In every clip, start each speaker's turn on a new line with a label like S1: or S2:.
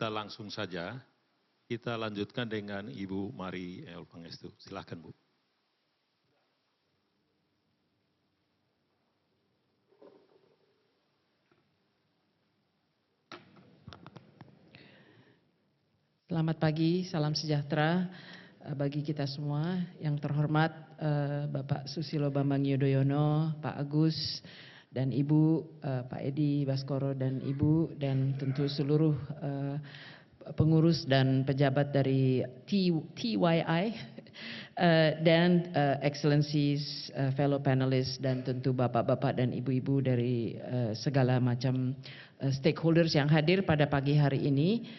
S1: kita langsung saja, kita lanjutkan dengan Ibu Mari El Pangestu. Silakan Bu.
S2: Selamat pagi, salam sejahtera bagi kita semua. Yang terhormat Bapak Susilo Bambang Yudhoyono, Pak Agus, dan Ibu, Pak Edi Baskoro dan Ibu, dan tentu seluruh pengurus dan pejabat dari TYI, dan excellencies, fellow panelists, dan tentu bapak-bapak dan ibu-ibu dari segala macam stakeholders yang hadir pada pagi hari ini.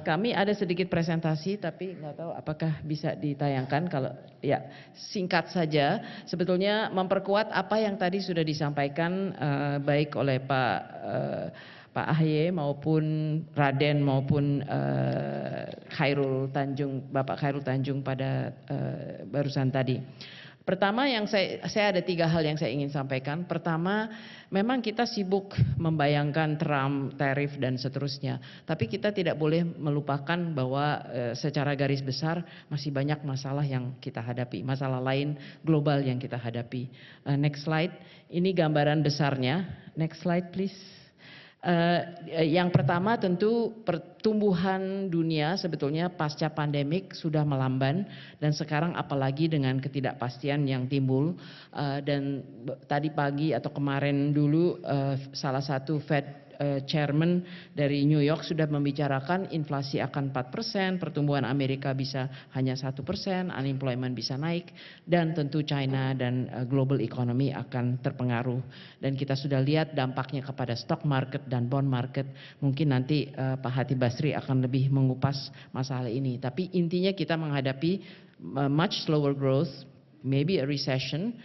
S2: Kami ada sedikit presentasi, tapi nggak tahu apakah bisa ditayangkan. Kalau ya, singkat saja. Sebetulnya memperkuat apa yang tadi sudah disampaikan baik oleh Pak AHY maupun Raden maupun Bapak Khairul Tanjung pada barusan tadi. Pertama, yang saya ada 3 hal yang saya ingin sampaikan. Pertama, memang kita sibuk membayangkan Trump, tarif dan seterusnya. Tapi kita tidak boleh melupakan bahwa secara garis besar masih banyak masalah yang kita hadapi, masalah lain global yang kita hadapi. Next slide. Ini gambaran besarnya. Next slide please. Yang pertama tentu pertumbuhan dunia sebetulnya pasca pandemik sudah melamban, dan sekarang apalagi dengan ketidakpastian yang timbul, dan tadi pagi atau kemarin dulu salah satu Fed chairman dari New York sudah membicarakan inflasi akan 4%, pertumbuhan Amerika bisa hanya 1%, unemployment bisa naik, dan tentu China dan global economy akan terpengaruh. Dan kita sudah lihat dampaknya kepada stock market dan bond market. Mungkin nanti Pak Hati Basri akan lebih mengupas masalah ini. Tapi intinya kita menghadapi much slower growth, maybe a recession,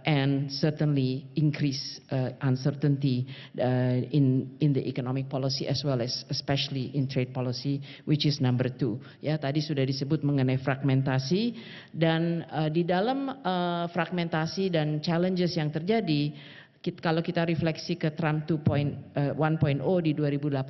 S2: and certainly increase uncertainty in the economic policy as well as especially in trade policy, which is number 2. Ya, tadi sudah disebut mengenai fragmentasi, dan di dalam fragmentasi dan challenges yang terjadi, kalau kita refleksi ke Trump 1.0 di 2018,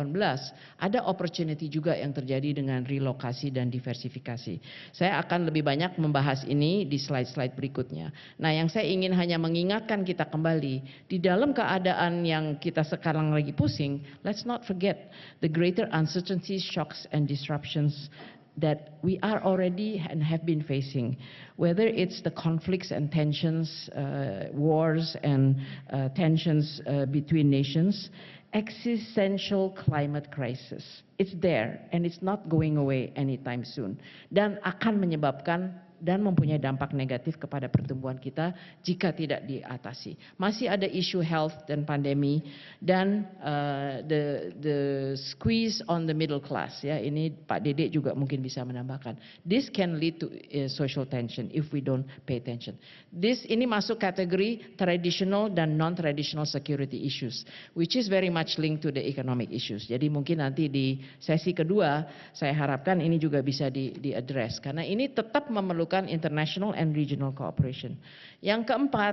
S2: ada opportunity juga yang terjadi dengan relokasi dan diversifikasi. Saya akan lebih banyak membahas ini di slide-slide berikutnya. Nah, yang saya ingin hanya mengingatkan kita kembali, di dalam keadaan yang kita sekarang lagi pusing, let's not forget the greater uncertainties, shocks, and disruptions that we are already and have been facing, whether it's the conflicts and tensions, wars and tensions between nations, existential climate crisis. It's there and it's not going away anytime soon, dan akan menyebabkan dan mempunyai dampak negatif kepada pertumbuhan kita jika tidak diatasi. Masih ada isu health dan pandemi, dan the squeeze on the middle class. Ya, ini Pak Dede juga mungkin bisa menambahkan. This can lead to social tension if we don't pay attention. Ini masuk kategori traditional dan non-traditional security issues, which is very much linked to the economic issues. Jadi mungkin nanti di sesi kedua saya harapkan ini juga bisa di-address, karena ini tetap memerlukan international and regional cooperation. Yang keempat,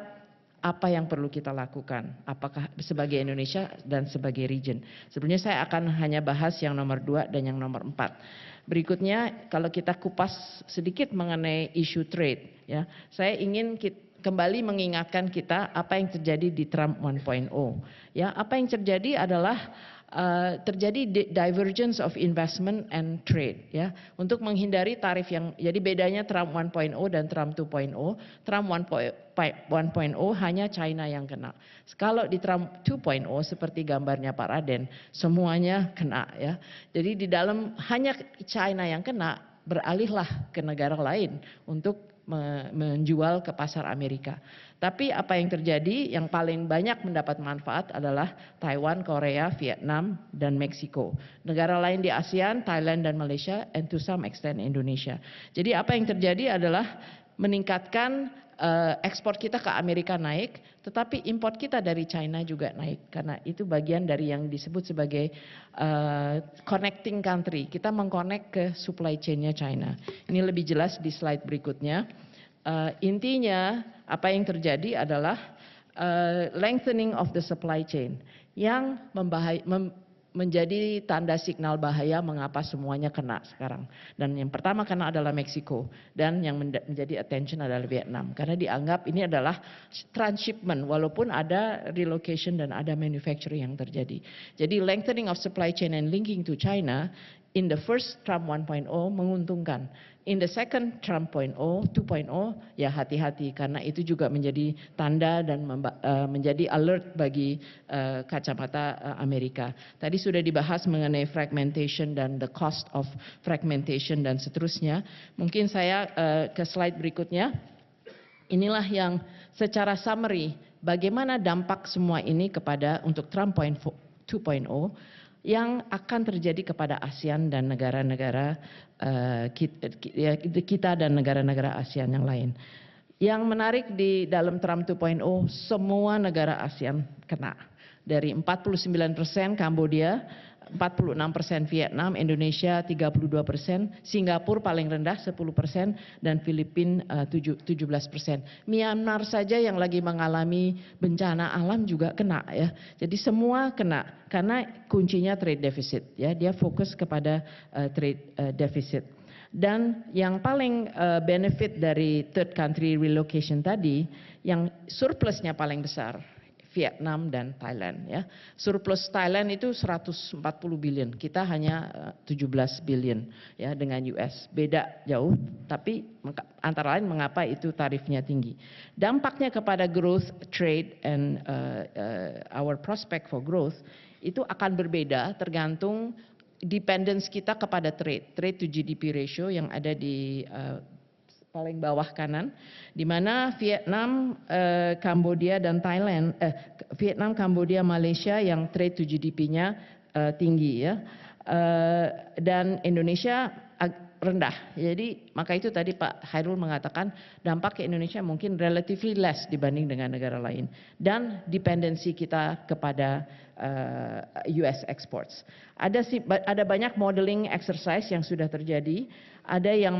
S2: apa yang perlu kita lakukan? Apakah sebagai Indonesia dan sebagai region? Sebenarnya saya akan hanya bahas yang nomor 2 dan yang nomor 4. Berikutnya, kalau kita kupas sedikit mengenai isu trade, ya, saya ingin kembali mengingatkan kita apa yang terjadi di Trump 1.0. Ya, apa yang terjadi adalah terjadi divergence of investment and trade, ya, untuk menghindari tarif yang, jadi bedanya Trump 1.0 dan Trump 2.0. Trump 1.0 hanya China yang kena. Kalau di Trump 2.0 seperti gambarnya Pak Raden, semuanya kena, ya. Jadi di dalam hanya China yang kena, beralihlah ke negara lain untuk menjual ke pasar Amerika. Tapi apa yang terjadi, yang paling banyak mendapat manfaat adalah Taiwan, Korea, Vietnam, dan Meksiko. Negara lain di ASEAN, Thailand dan Malaysia, and to some extent Indonesia. Jadi apa yang terjadi adalah meningkatkan ekspor kita ke Amerika naik, tetapi import kita dari China juga naik. Karena itu bagian dari yang disebut sebagai connecting country. Kita mengkonek ke supply chain-nya China. Ini lebih jelas di slide berikutnya. Intinya apa yang terjadi adalah lengthening of the supply chain yang menjadi tanda signal bahaya mengapa semuanya kena sekarang. Dan yang pertama kena adalah Meksiko dan yang menjadi attention adalah Vietnam karena dianggap ini adalah transshipment walaupun ada relocation dan ada manufacturing yang terjadi. Jadi lengthening of supply chain and linking to China in the first Trump 1.0 menguntungkan. In the second Trump 2.0 ya hati-hati karena itu juga menjadi tanda dan menjadi alert bagi kacamata Amerika. Tadi sudah dibahas mengenai fragmentation dan the cost of fragmentation dan seterusnya. Mungkin saya ke slide berikutnya. Inilah yang secara summary bagaimana dampak semua ini kepada untuk Trump 2.0 yang akan terjadi kepada ASEAN dan negara-negara kita dan negara-negara ASEAN yang lain. Yang menarik di dalam Trump 2.0 semua negara ASEAN kena. Dari 49% Kambodia, 46% Vietnam, Indonesia 32%, Singapura paling rendah 10% dan Filipina 17%. Myanmar saja yang lagi mengalami bencana alam juga kena ya. Jadi semua kena karena kuncinya trade deficit ya. Dia fokus kepada trade deficit. Dan yang paling benefit dari third country relocation tadi yang surplusnya paling besar Vietnam dan Thailand ya. Surplus Thailand itu 140 billion, kita hanya 17 billion ya dengan US. Beda jauh, tapi antara lain mengapa itu tarifnya tinggi. Dampaknya kepada growth, trade and our prospect for growth itu akan berbeda tergantung dependence kita kepada trade to GDP ratio yang ada di paling bawah kanan, di mana Vietnam, Kambodia dan Thailand, Vietnam, Kambodia, Malaysia yang trade to GDP-nya tinggi ya, dan Indonesia rendah. Jadi maka itu tadi Pak Hairul mengatakan dampak ke Indonesia mungkin relatively less dibanding dengan negara lain dan dependensi kita kepada US exports. Ada banyak modeling exercise yang sudah terjadi, ada yang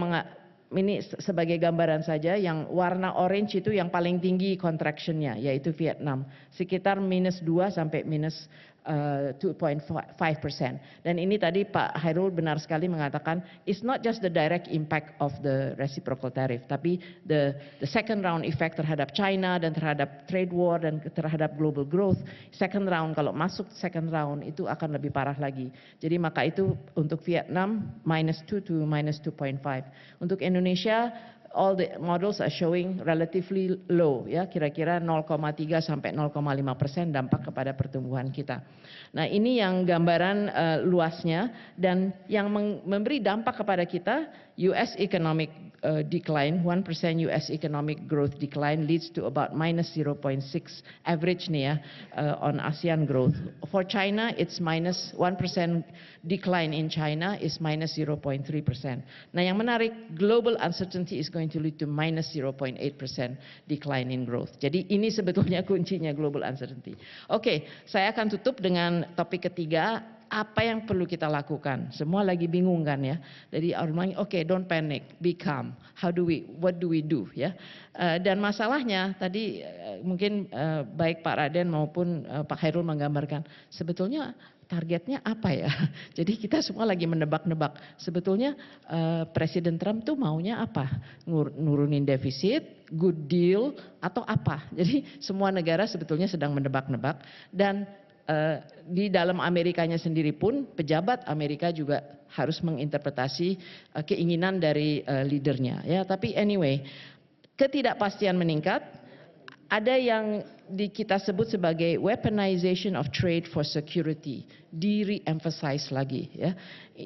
S2: ini sebagai gambaran saja, yang warna orange itu yang paling tinggi contraction-nya, yaitu Vietnam. Sekitar -2 sampai -2.5%. Dan ini tadi Pak Hairul benar sekali mengatakan, it's not just the direct impact of the reciprocal tariff, tapi the second round effect terhadap China dan terhadap trade war dan terhadap global growth. Second round, kalau masuk second round itu akan lebih parah lagi. Jadi maka itu untuk Vietnam -2 to -2.5. Untuk Indonesia, all the models are showing relatively low ya, kira-kira 0,3 sampai 0,5% dampak kepada pertumbuhan kita. Nah, ini yang gambaran luasnya dan yang memberi dampak kepada kita US economic decline, 1% US economic growth decline leads to about -0.6 average nih ya on ASEAN growth. For China it's -1% decline in China is -0.3%. Nah, yang menarik, global uncertainty is going to lead to -0.8% decline in growth. Jadi ini sebetulnya kuncinya global uncertainty. Oke, saya akan tutup dengan topik ketiga. Apa yang perlu kita lakukan? Semua lagi bingung kan ya. Jadi orang oke, don't panic, be calm. What do we do ya? Dan masalahnya tadi mungkin baik Pak Raden maupun Pak Hairul menggambarkan sebetulnya targetnya apa ya? Jadi kita semua lagi menebak-nebak. Sebetulnya Presiden Trump tuh maunya apa? Nurunin defisit, good deal atau apa? Jadi semua negara sebetulnya sedang menebak-nebak dan di dalam Amerikanya sendiri pun pejabat Amerika juga harus menginterpretasi keinginan dari leadernya ya. Tapi anyway, ketidakpastian meningkat. Ada yang kita sebut sebagai weaponization of trade for security, di-re-emphasize lagi ya.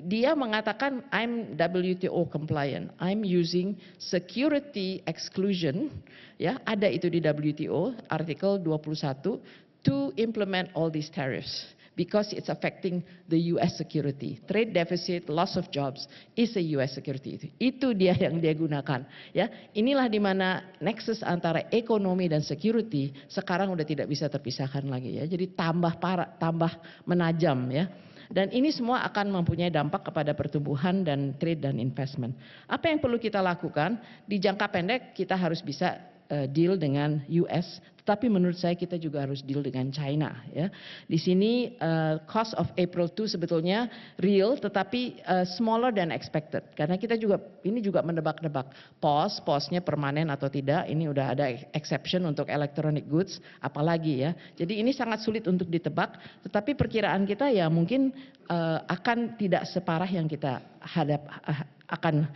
S2: Dia mengatakan I'm WTO compliant, I'm using security exclusion ya, ada itu di WTO artikel 21 to implement all these tariffs because it's affecting the US security. Trade deficit, loss of jobs is a US security. Itu dia yang dia gunakan. Ya, inilah di mana nexus antara ekonomi dan security sekarang udah tidak bisa terpisahkan lagi ya. Jadi tambah parah, tambah menajam ya. Dan ini semua akan mempunyai dampak kepada pertumbuhan dan trade dan investment. Apa yang perlu kita lakukan? Di jangka pendek kita harus bisa deal dengan US Tetapi menurut saya kita juga harus deal dengan China. Ya. Di sini cost of April 2 sebetulnya real, tetapi smaller than expected. Karena kita juga ini juga mendebak-debak pause-nya permanen atau tidak. Ini udah ada exception untuk electronic goods, apalagi ya. Jadi ini sangat sulit untuk ditebak. Tetapi perkiraan kita ya mungkin akan tidak separah yang kita akan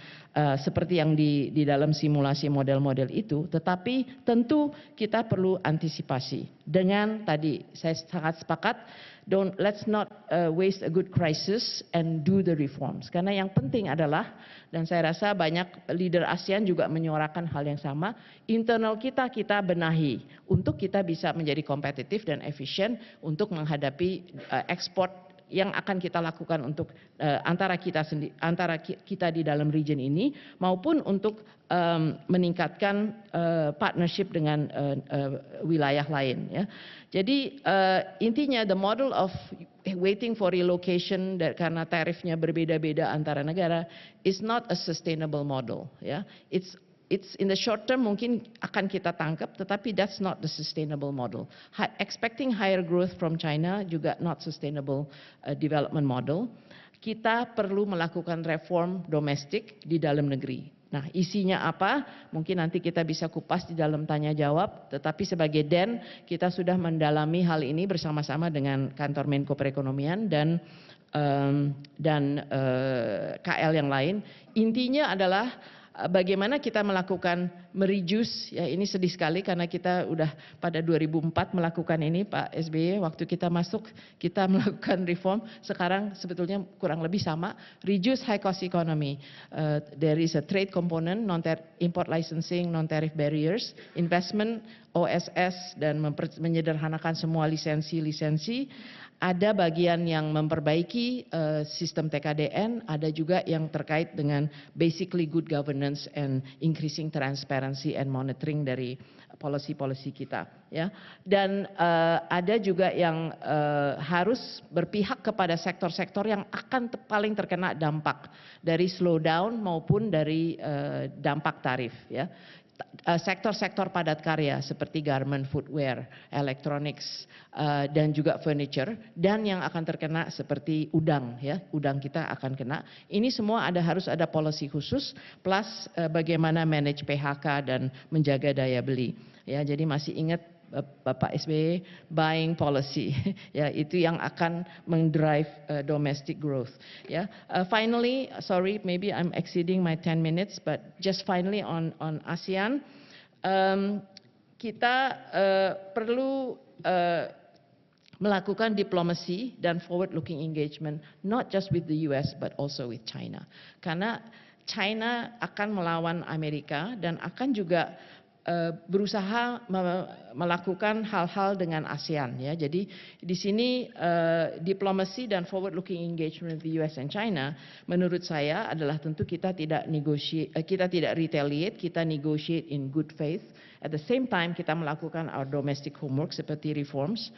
S2: seperti yang di dalam simulasi model-model itu, tetapi tentu kita perlu antisipasi dengan tadi saya sangat sepakat, let's not waste a good crisis and do the reforms, karena yang penting adalah, dan saya rasa banyak leader ASEAN juga menyuarakan hal yang sama, internal kita benahi untuk kita bisa menjadi kompetitif dan efisien untuk menghadapi ekspor yang akan kita lakukan untuk antara kita di dalam region ini maupun untuk meningkatkan partnership dengan wilayah lain. Ya. Jadi intinya the model of waiting for relocation karena tarifnya berbeda-beda antara negara is not a sustainable model. Ya. It's in the short term mungkin akan kita tangkap, tetapi that's not the sustainable model. Expecting higher growth from China juga not sustainable development model. Kita perlu melakukan reform domestik di dalam negeri. Nah, isinya apa? Mungkin nanti kita bisa kupas di dalam tanya jawab, tetapi sebagai DEN kita sudah mendalami hal ini bersama-sama dengan kantor Menko Perekonomian dan KL yang lain. Intinya adalah bagaimana kita melakukan mereduce, ya ini sedih sekali karena kita udah pada 2004 melakukan ini Pak SBY, waktu kita masuk kita melakukan reform, sekarang sebetulnya kurang lebih sama, reduce high cost economy, there is a trade component, import licensing, non-tariff barriers, investment, OSS, dan menyederhanakan semua lisensi-lisensi. Ada bagian yang memperbaiki sistem TKDN, ada juga yang terkait dengan basically good governance and increasing transparency and monitoring dari policy-policy kita. Ya. Dan ada juga yang harus berpihak kepada sektor-sektor yang akan paling terkena dampak dari slowdown maupun dari dampak tarif. Ya. Sektor-sektor padat karya seperti garment, footwear, electronics, dan juga furniture, dan yang akan terkena seperti udang, ya, udang kita akan kena. Ini semua harus ada policy khusus, plus bagaimana manage PHK dan menjaga daya beli. Ya, jadi masih ingat Bapak SBY buying policy, ya itu yang akan mendrive domestic growth. Ya, finally, sorry, maybe I'm exceeding my 10 minutes, but just finally on ASEAN, kita perlu melakukan diplomasi dan forward-looking engagement, not just with the US but also with China, karena China akan melawan Amerika dan akan juga berusaha melakukan hal-hal dengan ASEAN, ya. Jadi di sini diplomasi dan forward-looking engagement with the US and China, menurut saya adalah tentu kita tidak retaliate, kita negotiate in good faith. At the same time kita melakukan our domestic homework seperti reforms.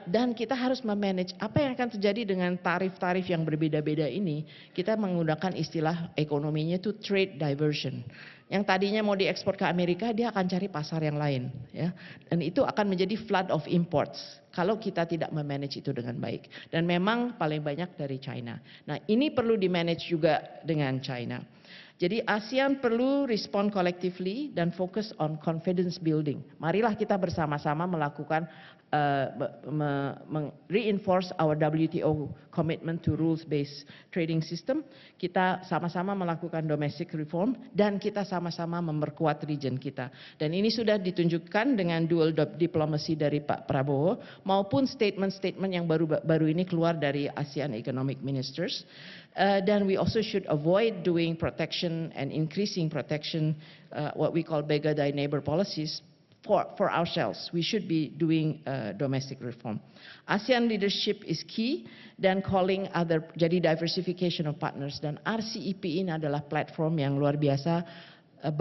S2: Dan kita harus memanage apa yang akan terjadi dengan tarif-tarif yang berbeda-beda ini. Kita menggunakan istilah ekonominya itu trade diversion. Yang tadinya mau diekspor ke Amerika, dia akan cari pasar yang lain, ya. Dan itu akan menjadi flood of imports kalau kita tidak memanage itu dengan baik. Dan memang paling banyak dari China. Nah, ini perlu dimanage juga dengan China. Jadi ASEAN perlu respond collectively dan fokus on confidence building. Marilah kita bersama-sama melakukan reinforce our WTO commitment to rules-based trading system. Kita sama-sama melakukan domestic reform dan kita sama-sama memperkuat region kita. Dan ini sudah ditunjukkan dengan dual diplomacy dari Pak Prabowo maupun statement-statement yang baru ini keluar dari ASEAN Economic Ministers. Dan we also should avoid doing protection and increasing protection, what we call beggar thy neighbor policies. For ourselves, we should be doing domestic reform. ASEAN leadership is key dan calling other, jadi diversification of partners, dan RCEP ini adalah platform yang luar biasa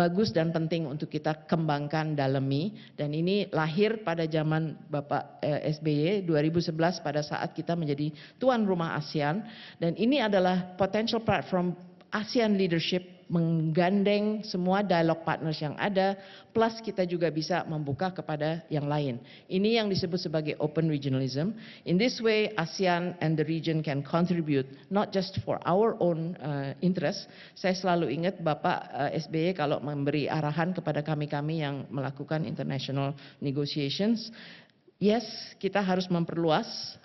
S2: bagus dan penting untuk kita kembangkan dalami, dan ini lahir pada zaman Bapak SBY 2011 pada saat kita menjadi tuan rumah ASEAN, dan ini adalah potential platform ASEAN leadership menggandeng semua dialog partners yang ada, plus kita juga bisa membuka kepada yang lain. Ini yang disebut sebagai open regionalism. In this way, ASEAN and the region can contribute not just for our own interest. Saya selalu ingat Bapak SBY kalau memberi arahan kepada kami-kami yang melakukan international negotiations, yes, kita harus memperluas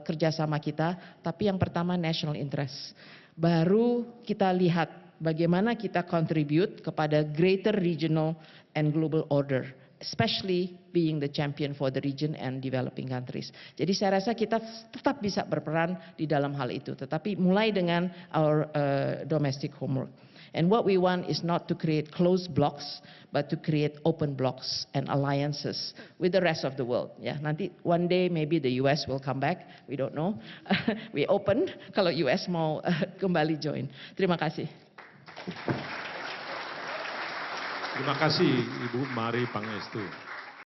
S2: kerjasama kita, tapi yang pertama national interest. Baru kita lihat bagaimana kita contribute kepada greater regional and global order, especially being the champion for the region and developing countries. Jadi saya rasa kita tetap bisa berperan di dalam hal itu, tetapi mulai dengan our domestic homework. And what we want is not to create closed blocks, but to create open blocks and alliances with the rest of the world. Ya, nanti one day maybe the US will come back, we don't know. We open kalau US mau kembali join. Terima kasih.
S1: Terima kasih Ibu Mari Pangestu.